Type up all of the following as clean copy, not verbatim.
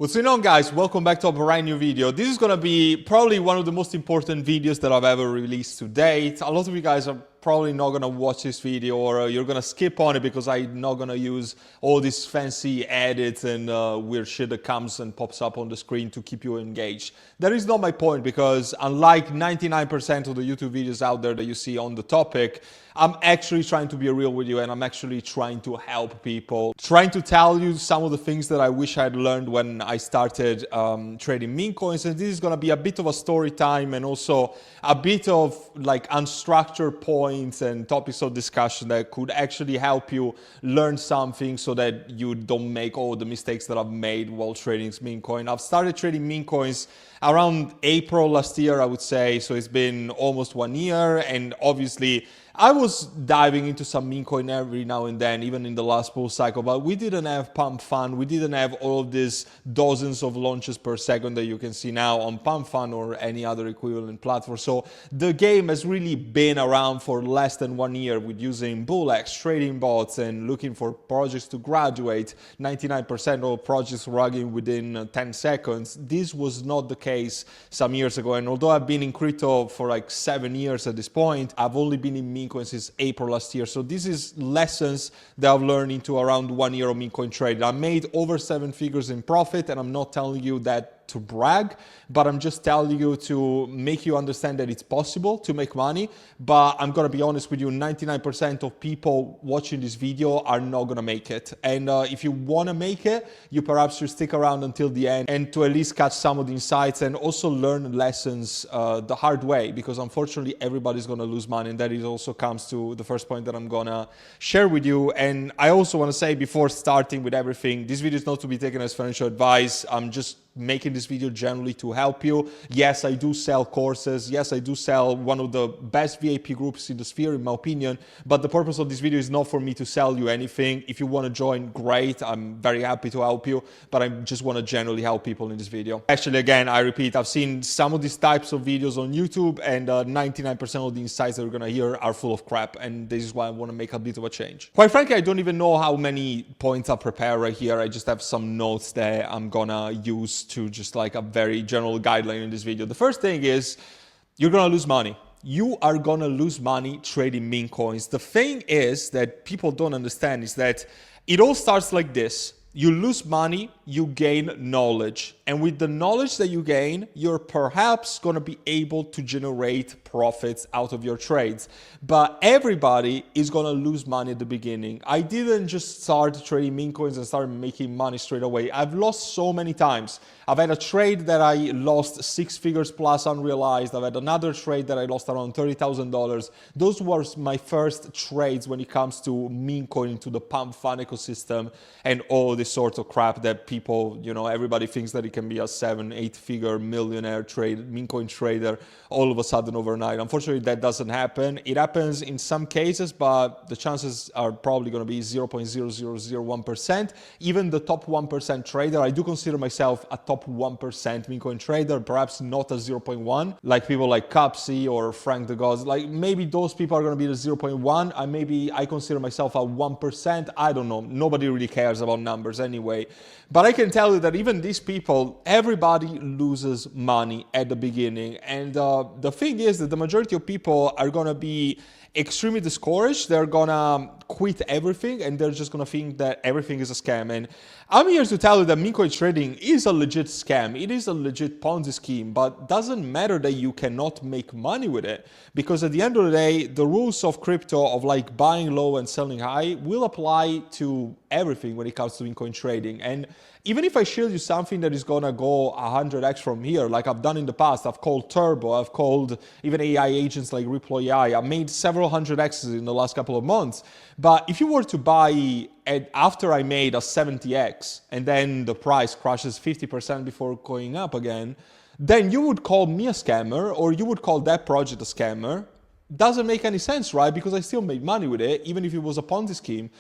What's going on, guys? Welcome back to a brand new video. This is going to be probably one of the most important videos that I've ever released to date. A lot of you guys are probably not going to watch this video, or you're going to skip on it because I'm not going to use all these fancy edits and weird shit that comes and pops up on the screen to keep you engaged. That is not my point, because unlike 99% of the YouTube videos out there that you see on the topic, I'm actually trying to be real with you, and I'm actually trying to help people, trying to tell you some of the things that I wish I'd learned when I started trading meme coins. And this is going to be a bit of a story time and also a bit of like unstructured points and topics of discussion that could actually help you learn something so that you don't make all the mistakes that I've made while trading meme coin. I've started trading meme coins around April last year, I would say. So it's been almost 1 year, and obviously I was diving into some meme coin every now and then, even in the last bull cycle, but we didn't have pump fund. We didn't have all of these dozens of launches per second that you can see now on pump fund or any other equivalent platform. So the game has really been around for less than 1 year, with using bullx, trading bots, and looking for projects to graduate. 99% of projects running within 10 seconds. This was not the case some years ago. And although I've been in crypto for like 7 years at this point, I've only been in meme coins since April last year. So this is lessons that I've learned into around 1 year of meme coin trading. I made over 7 figures in profit, and I'm not telling you that to brag, but I'm just telling you to make you understand that it's possible to make money. But I'm gonna be honest with you, 99% of people watching this video are not gonna make it. And if you wanna make it, you perhaps should stick around until the end and to at least catch some of the insights and also learn lessons the hard way, because unfortunately everybody's gonna lose money. And that is also comes to the first point that I'm gonna share with you. And I also wanna say, before starting with everything, this video is not to be taken as financial advice. I'm just making this video generally to help you. Yes, I do sell courses. Yes, I do sell one of the best VIP groups in the sphere, in my opinion. But the purpose of this video is not for me to sell you anything. If you want to join, great. I'm very happy to help you. But I just want to generally help people in this video. Actually, again, I repeat, I've seen some of these types of videos on YouTube, and 99% of the insights that we're going to hear are full of crap. And this is why I want to make a bit of a change. Quite frankly, I don't even know how many points I prepare right here. I just have some notes that I'm going to use to just like a very general guideline in this video. The first thing is, you're gonna lose money. You are gonna lose money trading meme coins. The thing is that people don't understand is that it all starts like this. You lose money, you gain knowledge. And with the knowledge that you gain, you're perhaps going to be able to generate profits out of your trades. But everybody is going to lose money at the beginning. I didn't just start trading meme coins and start making money straight away. I've lost so many times. I've had a trade that I lost 6 figures plus unrealized. I've had another trade that I lost around $30,000. Those were my first trades when it comes to meme coin, into the pump fund ecosystem and all this sort of crap that people, you know, everybody thinks that it can be a 7-8 figure millionaire meme coin trader all of a sudden overnight. Unfortunately, that doesn't happen. It happens in some cases, but the chances are probably going to be 0.0001%. Even the top 1% trader, I do consider myself a top 1% meme coin trader, perhaps not a 0.1, like people like Cupsy or Frank the Gods. Like maybe those people are going to be the 0.1. I consider myself a 1%. I don't know. Nobody really cares about numbers anyway. But I can tell you that even these people, everybody loses money at the beginning. And the thing is that the majority of people are going to be extremely discouraged. They're gonna quit everything, and they're just gonna think that everything is a scam. And I'm here to tell you that meme coin trading is a legit scam. It is a legit Ponzi scheme, but doesn't matter that you cannot make money with it, because at the end of the day, the rules of crypto of like buying low and selling high will apply to everything when it comes to meme coin trading. And even if I show you something that is gonna go 100x from here, like I've done in the past, I've called Turbo, I've called even AI agents like Ripple AI, I made several 100x's in the last couple of months. But if you were to buy after I made a 70x and then the price crashes 50% before going up again, then you would call me a scammer, or you would call that project a scammer. Doesn't make any sense, right? Because I still made money with it, even if it was a Ponzi scheme.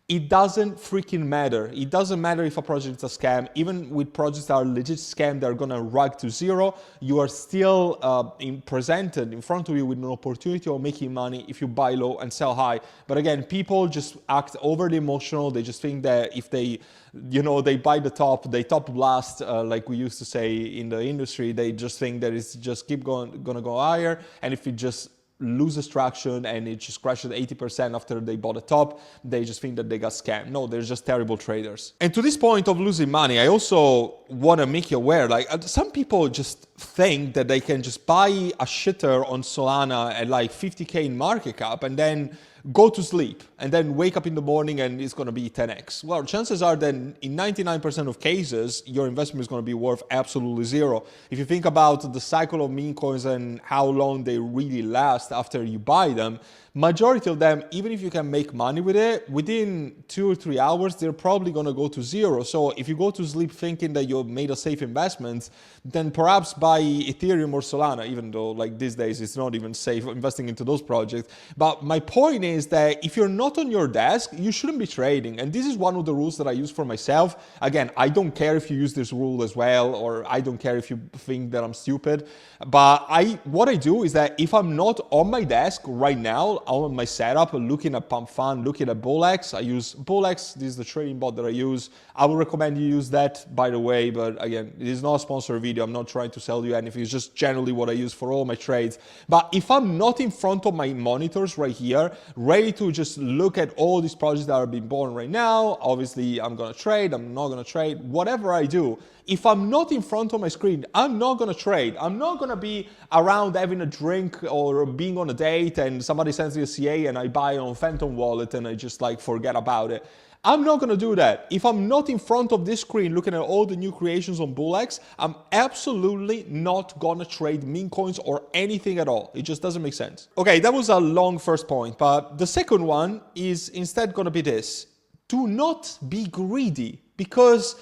it doesn't freaking matter. It doesn't matter if a project is a scam. Even with projects that are legit scam, they're gonna rug to zero. You are still presented in front of you with an opportunity of making money if you buy low and sell high. But again, people just act overly emotional. They just think that if they, they buy the top, they top blast, like we used to say in the industry. They just think that it's just gonna go higher, and if it just loses traction and it just crashes 80% after they bought a top, they just think that they got scammed. No, they're just terrible traders. And to this point of losing money, I also want to make you aware, like some people just think that they can just buy a shitter on Solana at like 50K in market cap and then go to sleep and then wake up in the morning and it's going to be 10x. Well, chances are that in 99% of cases, your investment is going to be worth absolutely zero. If you think about the cycle of meme coins and how long they really last after you buy them, majority of them, even if you can make money with it, within 2 or 3 hours, they're probably going to go to zero. So if you go to sleep thinking that you've made a safe investment, then perhaps buy Ethereum or Solana, even though like these days it's not even safe investing into those projects. But my point is that if you're not on your desk, you shouldn't be trading. And this is one of the rules that I use for myself. Again, I don't care if you use this rule as well, or I don't care if you think that I'm stupid. But what I do is that if I'm not on my desk right now, on my setup, looking at Pump Fund, looking at BullX, I use BullX. This is the trading bot that I use. I would recommend you use that, by the way, but again, it is not a sponsored video. I'm not trying to sell you anything. It's just generally what I use for all my trades. But if I'm not in front of my monitors right here, ready to just look at all these projects that are being born right now, obviously I'm gonna trade, I'm not gonna trade, whatever I do, if I'm not in front of my screen, I'm not gonna trade. I'm not gonna be around having a drink or being on a date and somebody sends me a CA and I buy on Phantom Wallet and I just like forget about it. I'm not gonna do that. If I'm not in front of this screen looking at all the new creations on BullX, I'm absolutely not gonna trade meme coins or anything at all. It just doesn't make sense. Okay, that was a long first point, but the second one is instead gonna be this. Do not be greedy, because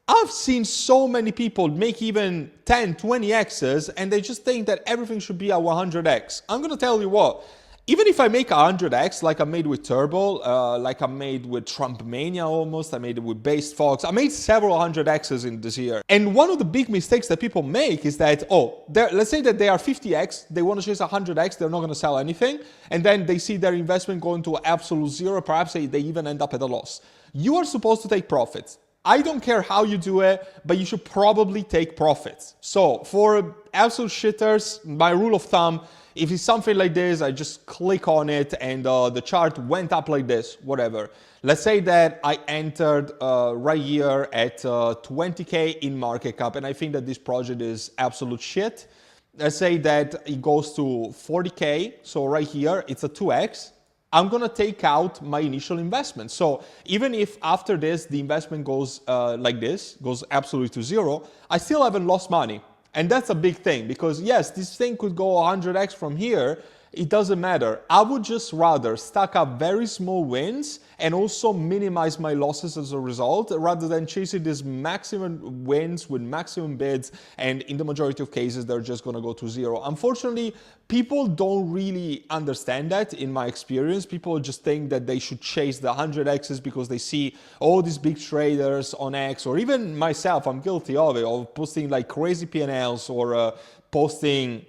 I've seen so many people make even 10, 20x's and they just think that everything should be a 100x. I'm gonna tell you what, even if I make 100x like I made with Turbo, like I made with Trump Mania almost, I made it with Based Fox, I made several 100x's in this year. And one of the big mistakes that people make is that, let's say that they are 50x, they want to chase 100x, they're not going to sell anything, and then they see their investment going to absolute zero, perhaps they even end up at a loss. You are supposed to take profits. I don't care how you do it, but you should probably take profits. So for absolute shitters, my rule of thumb, if it's something like this, I just click on it and the chart went up like this, whatever. Let's say that I entered right here at 20K in market cap, and I think that this project is absolute shit. Let's say that it goes to 40K, so right here, it's a 2x. I'm gonna take out my initial investment. So even if after this, the investment goes like this, goes absolutely to zero, I still haven't lost money. And that's a big thing, because yes, this thing could go 100x from here. It doesn't matter. I would just rather stack up very small wins and also minimize my losses as a result, rather than chasing these maximum wins with maximum bids, and in the majority of cases, they're just gonna go to zero. Unfortunately, people don't really understand that in my experience. People just think that they should chase the 100x's because they see all these big traders on X, or even myself, I'm guilty of it, of posting like crazy P&Ls or posting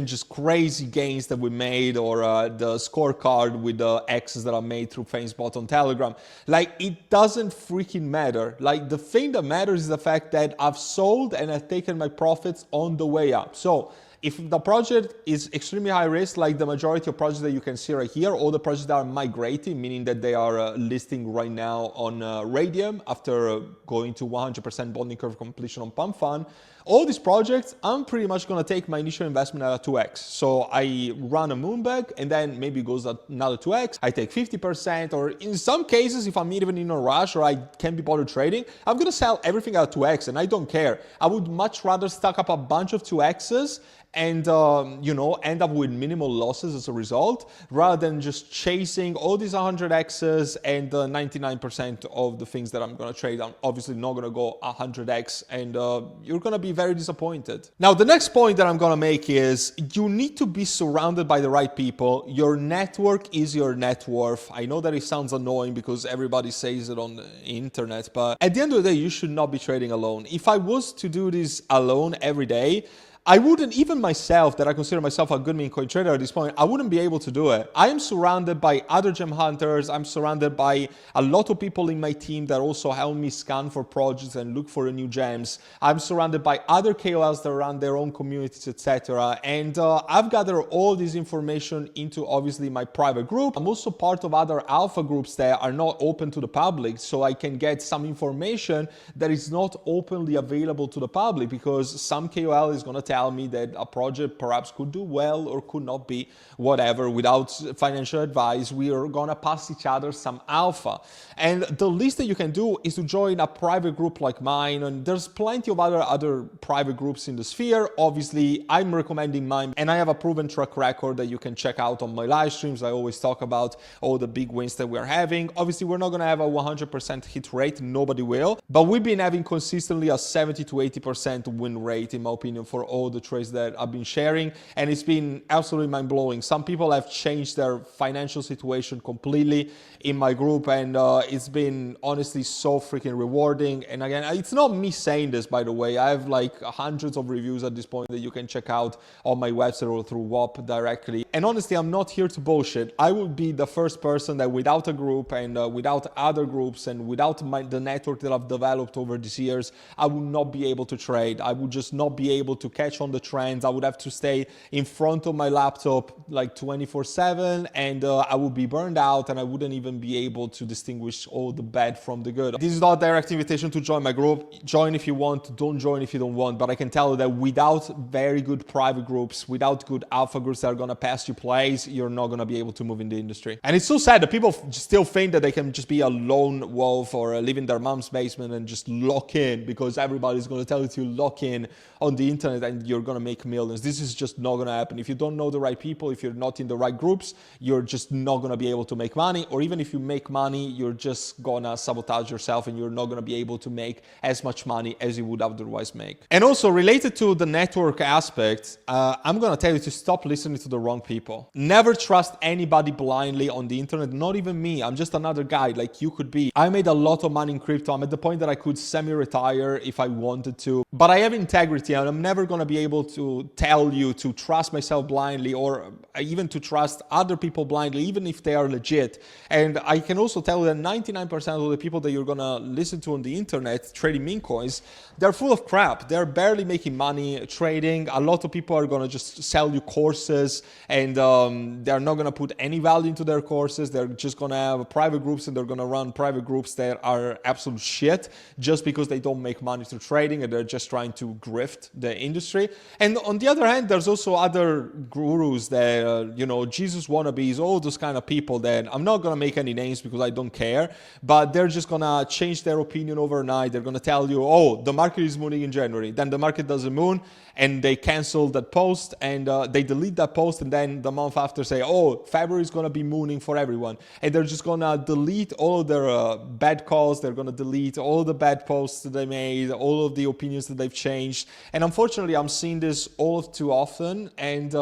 just crazy gains that we made, or the scorecard with the X's that I made through FameSpot on Telegram. Like, it doesn't freaking matter. Like, the thing that matters is the fact that I've sold and I've taken my profits on the way up. So if the project is extremely high risk, like the majority of projects that you can see right here, or the projects that are migrating, meaning that they are listing right now on Radium after going to 100% bonding curve completion on Pump Fund, all these projects, I'm pretty much going to take my initial investment at a 2x. So I run a moonbag and then maybe it goes another 2x. I take 50%, or in some cases, if I'm even in a rush or I can't be bothered trading, I'm going to sell everything at a 2x, and I don't care. I would much rather stack up a bunch of 2x's and you know, end up with minimal losses as a result, rather than just chasing all these 100x's and 99% of the things that I'm going to trade. I'm obviously not going to go 100x, and you're going to be very disappointed. Now, the next point that I'm going to make is you need to be surrounded by the right people. Your network is your net worth. I know that it sounds annoying because everybody says it on the internet, but at the end of the day, you should not be trading alone. If I was to do this alone every day, I wouldn't, even myself, that I consider myself a good meme coin trader at this point, I wouldn't be able to do it. I am surrounded by other gem hunters. I'm surrounded by a lot of people in my team that also help me scan for projects and look for new gems. I'm surrounded by other KOLs that run their own communities, etc. And I've gathered all this information into obviously my private group. I'm also part of other alpha groups that are not open to the public, so I can get some information that is not openly available to the public, because some KOL is going to tell me that a project perhaps could do well or could not be, whatever. Without financial advice, we are gonna pass each other some alpha. And the least that you can do is to join a private group like mine, and there's plenty of other private groups in the sphere. Obviously, I'm recommending mine, and I have a proven track record that you can check out on my live streams. I always talk about all the big wins that we're having. Obviously, we're not gonna have a 100% hit rate, nobody will, but we've been having consistently a 70 to 80% win rate, in my opinion, for all the trades that I've been sharing, and it's been absolutely mind-blowing. Some people have changed their financial situation completely in my group, and it's been honestly so freaking rewarding. And again, it's not me saying this, by the way. I have like hundreds of reviews at this point that you can check out on my website or through WAP directly. And honestly, I'm not here to bullshit. I would be the first person that without a group and without other groups and without the network that I've developed over these years, I would not be able to trade. I would just not be able to catch on the trends. I would have to stay in front of my laptop like 24/7, and I would be burned out, and I wouldn't even be able to distinguish all the bad from the good. This is not a direct invitation to join my group. Join if you want, don't join if you don't want, but I can tell you that without very good private groups, without good alpha groups that are gonna pass you plays, you're not gonna be able to move in the industry. And it's so sad that people still think that they can just be a lone wolf or live in their mom's basement and just lock in, because everybody's gonna tell you to lock in on the internet and you're gonna make millions. This is just not gonna happen. If you don't know the right people, if you're not in the right groups, you're just not gonna be able to make money. Or even if you make money, you're just gonna sabotage yourself and you're not gonna be able to make as much money as you would otherwise make. And also related to the network aspect, I'm gonna tell you to stop listening to the wrong people. Never trust anybody blindly on the internet, not even me. I'm just another guy like you could be. I made a lot of money in crypto. I'm at the point that I could semi-retire if I wanted to, but I have integrity, and I'm never gonna be able to tell you to trust myself blindly, or even to trust other people blindly, even if they are legit. And I can also tell you that 99% of the people that you're gonna listen to on the internet trading meme coins, they're full of crap. They're barely making money trading. A lot of people are gonna just sell you courses, and they're not gonna put any value into their courses. They're just gonna have private groups, and they're gonna run private groups that are absolute shit just because they don't make money through trading, and they're just trying to grift the industry. And on the other hand, there's also other gurus that, you know, Jesus wannabes, all those kind of people that I'm not gonna make any names because I don't care, but they're just gonna change their opinion overnight. They're gonna tell you, oh, the market is mooning in January. Then the market doesn't moon, and they cancel that post, and they delete that post, and then the month after say, oh, February is gonna be mooning for everyone. And they're just gonna delete all of their bad calls. They're gonna delete all the bad posts that they made, all of the opinions that they've changed. And unfortunately, I'm seeing this all too often, and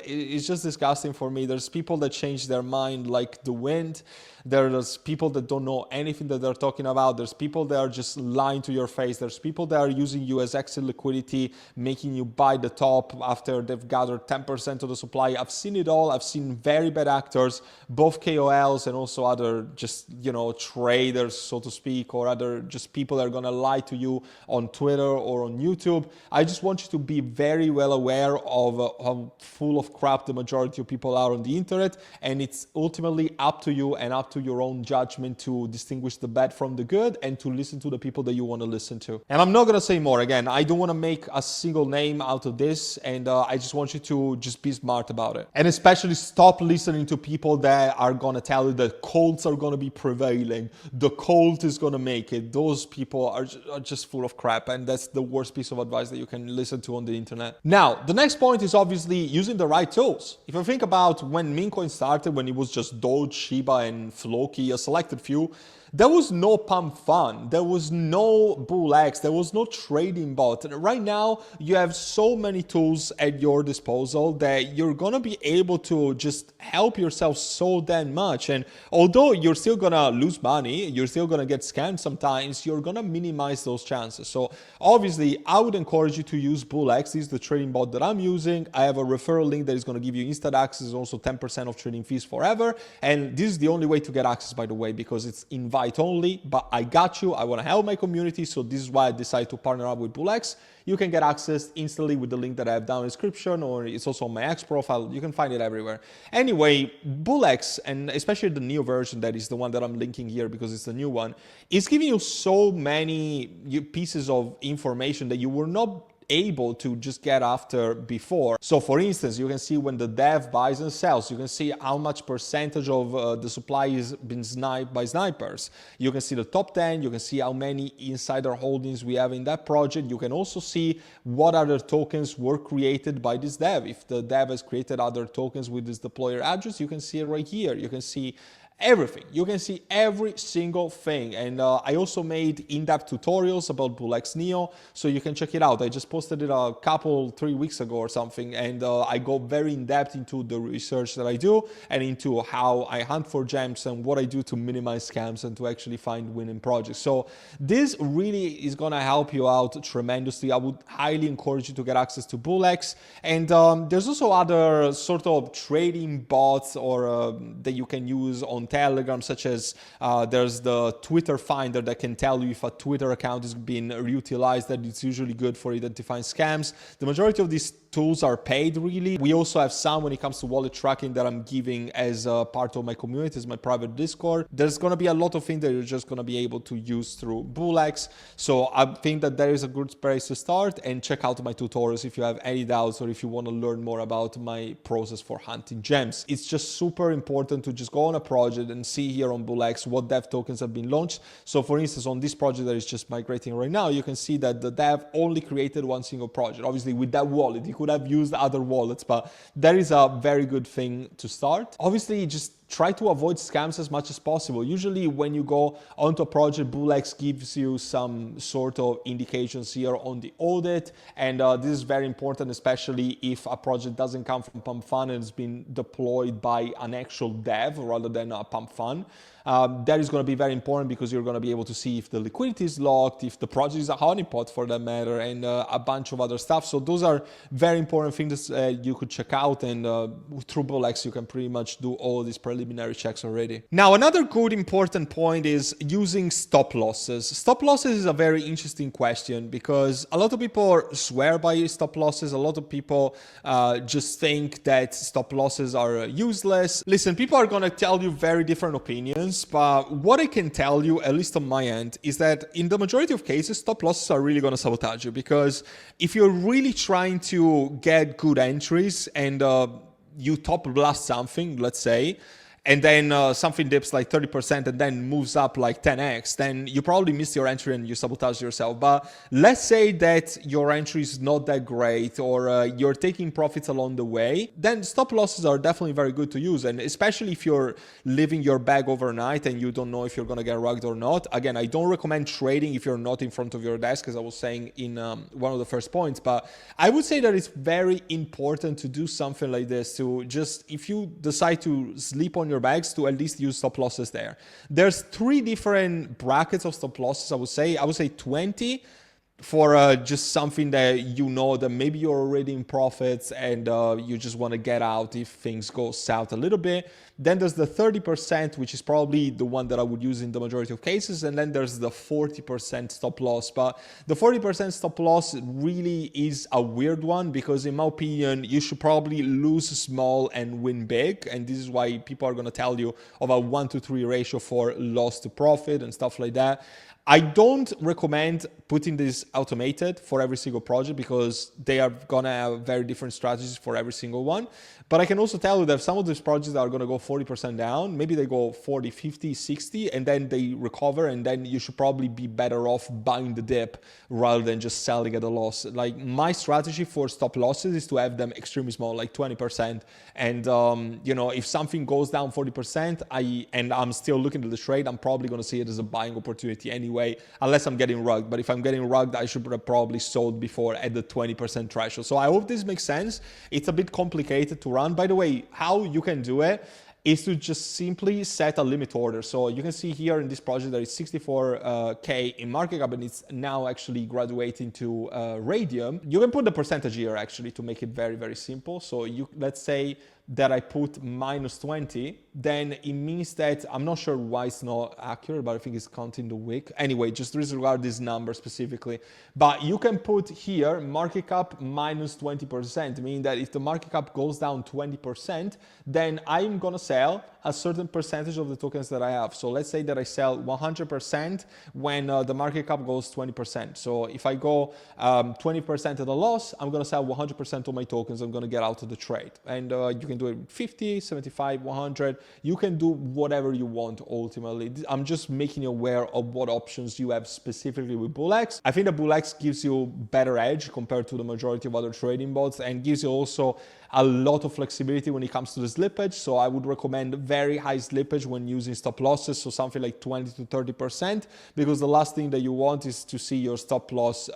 it's just disgusting for me. There's people that change their mind like the wind. There's people that don't know anything that they're talking about. There's people that are just lying to your face. There's people that are using you as exit liquidity, making you buy the top after they've gathered 10% of the supply. I've seen it all. I've seen very bad actors, both KOLs and also other just, you know, traders, so to speak, or other just people that are going to lie to you on Twitter or on YouTube. I just want you to be very well aware of how full of crap the majority of people are on the internet, and it's ultimately up to you and up to your own judgment to distinguish the bad from the good and to listen to the people that you want to listen to. And I'm not going to say more. Again, I don't want to make a single name out of this, and I just want you to just be smart about it. And especially stop listening to people that are going to tell you that cults are going to be prevailing. The cult is going to make it. Those people are just full of crap, and that's the worst piece of advice that you can listen to on the internet. Now, the next point is obviously using the right tools. If you think about when Memecoins started, when it was just Doge, Shiba, and Floki, a selected few, there was no pump fund, there was no BullX, there was no trading bot. And right now, you have so many tools at your disposal that you're gonna be able to just help yourself so damn much. And although you're still gonna lose money, you're still gonna get scammed sometimes, you're gonna minimize those chances. So obviously, I would encourage you to use BullX. This is the trading bot that I'm using. I have a referral link that is gonna give you instant access, also 10% of trading fees forever. And this is the only way to get access, by the way, because it's invite only, but I got you. I want to help my community, so this is why I decided to partner up with BullX. You can get access instantly with the link that I have down in the description, or it's also on my X profile. You can find it everywhere. Anyway, BullX, and especially the new version, that is the one that I'm linking here because it's the new one, is giving you so many pieces of information that you were not able to just get after before. So for instance, you can see when the dev buys and sells, you can see how much percentage of the supply is been sniped by snipers. You can see the top 10, you can see how many insider holdings we have in that project. You can also see what other tokens were created by this dev. If the dev has created other tokens with this deployer address, you can see it right here. You can see everything. You can see every single thing. And I also made in-depth tutorials about BullX Neo, so you can check it out. I just posted it a couple, 3 weeks ago or something, and I go very in-depth into the research that I do and into how I hunt for gems and what I do to minimize scams and to actually find winning projects. So this really is gonna help you out tremendously. I would highly encourage you to get access to BullX. And there's also other sort of trading bots or that you can use on Telegram, such as there's the Twitter Finder that can tell you if a Twitter account is being reutilized, that it's usually good for identifying scams. The majority of these tools are paid, really. We also have some when it comes to wallet tracking that I'm giving as a part of my community, as my private Discord. There's going to be a lot of things that you're just going to be able to use through BullX. So I think that there is a good place to start, and check out my tutorials if you have any doubts or if you want to learn more about my process for hunting gems. It's just super important to just go on a project and see here on BullX what dev tokens have been launched. So for instance, on this project that is just migrating right now, you can see that the dev only created one single project. Obviously with that wallet, he could have used other wallets, but that is a very good thing to start. Obviously, just try to avoid scams as much as possible. Usually when you go onto a project, BullX gives you some sort of indications here on the audit. And this is very important, especially if a project doesn't come from pump fund and it's been deployed by an actual dev rather than a pump fund. That is going to be very important because you're going to be able to see if the liquidity is locked, if the project is a honeypot for that matter, and a bunch of other stuff. So those are very important things you could check out, and through BullX you can pretty much do all these preliminary checks already. Now, another good important point is using stop losses. Stop losses is a very interesting question because a lot of people swear by stop losses. A lot of people just think that stop losses are useless. Listen, people are going to tell you very different opinions. But what I can tell you, at least on my end, is that in the majority of cases, stop losses are really going to sabotage you, because if you're really trying to get good entries and you top blast something, let's say, and then something dips like 30% and then moves up like 10x, then you probably miss your entry and you sabotage yourself. But let's say that your entry is not that great, or you're taking profits along the way, then stop losses are definitely very good to use. And especially if you're leaving your bag overnight and you don't know if you're going to get rugged or not. Again, I don't recommend trading if you're not in front of your desk, as I was saying in one of the first points. But I would say that it's very important to do something like this, to just, if you decide to sleep on your bags, to at least use stop losses there. There's 3 different brackets of stop losses. I would say 20, for just something that you know that maybe you're already in profits and you just want to get out if things go south a little bit. Then there's the 30%, which is probably the one that I would use in the majority of cases. And then there's the 40% stop loss. But the 40% stop loss really is a weird one because in my opinion, you should probably lose small and win big. And this is why people are going to tell you of a 1-to-3 ratio for loss to profit and stuff like that. I don't recommend putting this automated for every single project because they are gonna have very different strategies for every single one. But I can also tell you that some of these projects are gonna go 40% down, maybe they go 40, 50, 60, and then they recover, and then you should probably be better off buying the dip rather than just selling at a loss. Like my strategy for stop losses is to have them extremely small, like 20%. And you know, if something goes down 40%, and I'm still looking at the trade, I'm probably gonna see it as a buying opportunity anyway, unless I'm getting rugged. But if I'm getting rugged, I should have probably sold before at the 20% threshold. So I hope this makes sense. It's a bit complicated to run. By the way, how you can do it is to just simply set a limit order. So you can see here in this project there is 64K in market cap, and it's now actually graduating to radium. You can put the percentage here actually to make it very, very simple. So let's say that I put minus 20, then it means that, I'm not sure why it's not accurate, but I think it's counting the wick. Anyway, just disregard this number specifically. But you can put here market cap minus 20%, meaning that if the market cap goes down 20%, then I'm gonna sell a certain percentage of the tokens that I have. So let's say that I sell 100% when the market cap goes 20%. So if I go 20% at a loss, I'm gonna sell 100% of my tokens. I'm gonna get out of the trade. And you can do it 50, 75, 100. You can do whatever you want ultimately. I'm just making you aware of what options you have specifically with BullX. I think that BullX gives you better edge compared to the majority of other trading bots, and gives you also a lot of flexibility when it comes to the slippage. So I would recommend very high slippage when using stop losses, so something like 20 to 30%, because the last thing that you want is to see your stop loss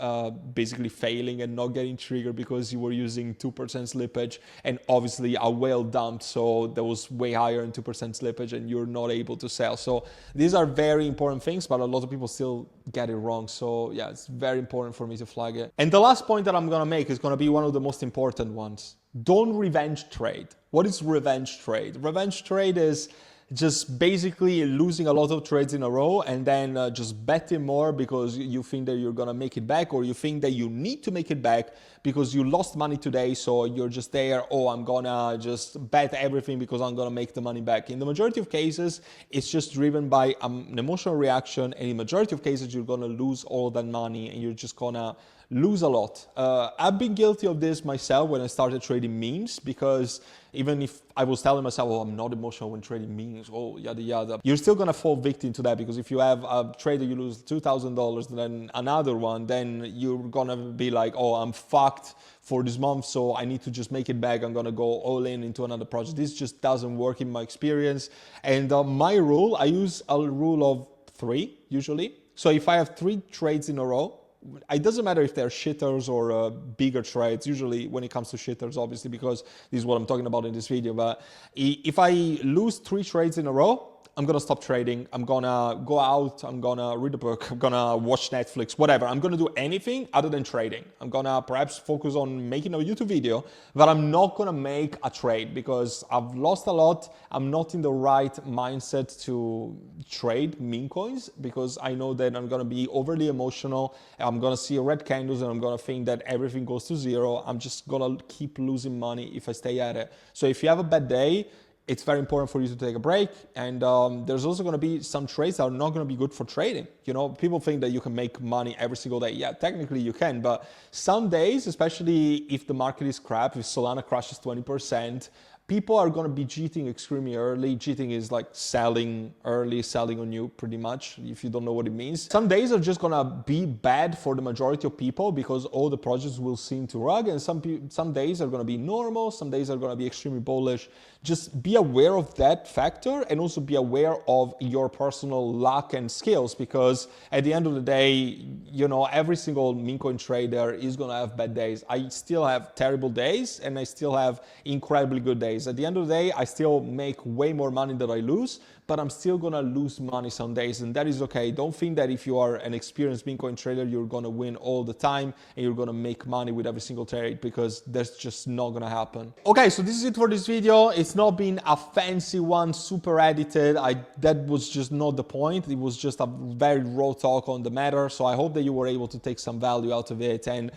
basically failing and not getting triggered because you were using 2% slippage and obviously a whale dumped, so that was way higher than 2% slippage and you're not able to sell. So these are very important things, but a lot of people still get it wrong. So yeah, it's very important for me to flag it. And the last point that I'm gonna make is gonna be one of the most important ones. Don't revenge trade. What is revenge trade? Revenge trade is just basically losing a lot of trades in a row and then just betting more because you think that you're gonna make it back, or you think that you need to make it back because you lost money today, so you're just there, oh, I'm gonna just bet everything because I'm gonna make the money back. In the majority of cases, it's just driven by an emotional reaction, and in majority of cases, you're gonna lose all that money and you're just gonna lose a lot. I've been guilty of this myself when I started trading memes, because even if I was telling myself, oh, I'm not emotional when trading memes, oh, yada, yada, you're still gonna fall victim to that, because if you have a trade that you lose $2,000, then another one, then you're gonna be like, oh, I'm fucked for this month, so I need to just make it back. I'm gonna go all in into another project. This just doesn't work in my experience. And my rule, I use a rule of 3 usually. So if I have 3 trades in a row, it doesn't matter if they're shitters or bigger trades, usually when it comes to shitters, obviously, because this is what I'm talking about in this video. But if I lose 3 trades in a row, I'm gonna stop trading. I'm gonna go out, I'm gonna read a book, I'm gonna watch Netflix, whatever. I'm gonna do anything other than trading. I'm gonna perhaps focus on making a YouTube video, but I'm not gonna make a trade because I've lost a lot. I'm not in the right mindset to trade meme coins because I know that I'm gonna be overly emotional. I'm gonna see red candles and I'm gonna think that everything goes to zero. I'm just gonna keep losing money if I stay at it. So if you have a bad day, it's very important for you to take a break. And there's also going to be some trades that are not going to be good for trading. You know, people think that you can make money every single day. Yeah, technically you can, but some days, especially if the market is crap, if Solana crashes 20%, people are going to be cheating extremely early. Cheating is like selling early, selling on you pretty much, if you don't know what it means. Some days are just going to be bad for the majority of people because all the projects will seem to rug, and some days are going to be normal, some days are going to be extremely bullish. Just be aware of that factor, and also be aware of your personal luck and skills, because at the end of the day, you know, every single meme coin trader is going to have bad days. I still have terrible days and I still have incredibly good days. days. At the end of the day, I still make way more money than I lose, but I'm still gonna lose money some days, and that is okay. Don't think that if you are an experienced Bitcoin trader, you're gonna win all the time and you're gonna make money with every single trade, because that's just not gonna happen. Okay, so this is it for this video. It's not been a fancy one, super edited. That was just not the point. It was just a very raw talk on the matter. So I hope that you were able to take some value out of it. And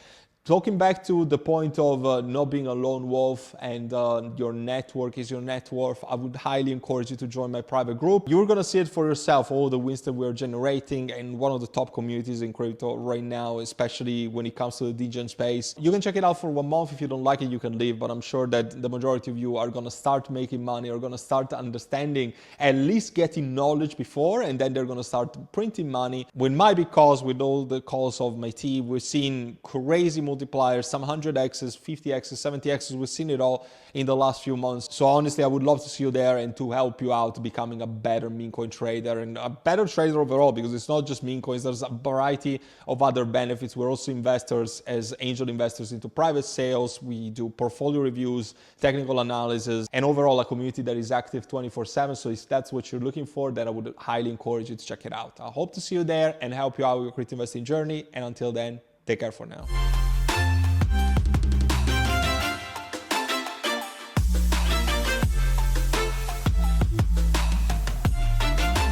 talking back to the point of not being a lone wolf and your network is your net worth, I would highly encourage you to join my private group. You're gonna see it for yourself, all the wins that we're generating, and one of the top communities in crypto right now, especially when it comes to the degen space. You can check it out for 1 month. If you don't like it, you can leave, but I'm sure that the majority of you are gonna start making money, are gonna start understanding, at least getting knowledge before, and then they're gonna start printing money. With my big calls, with all the calls of my team, we're seeing crazy multipliers, some 100x's, 50x's, 70x's. We've seen it all in the last few months. So honestly, I would love to see you there and to help you out becoming a better meme coin trader and a better trader overall, because it's not just meme coins. There's a variety of other benefits. We're also investors as angel investors into private sales. We do portfolio reviews, technical analysis, and overall a community that is active 24/7. So if that's what you're looking for, then I would highly encourage you to check it out. I hope to see you there and help you out with your crypto investing journey. And until then, take care for now.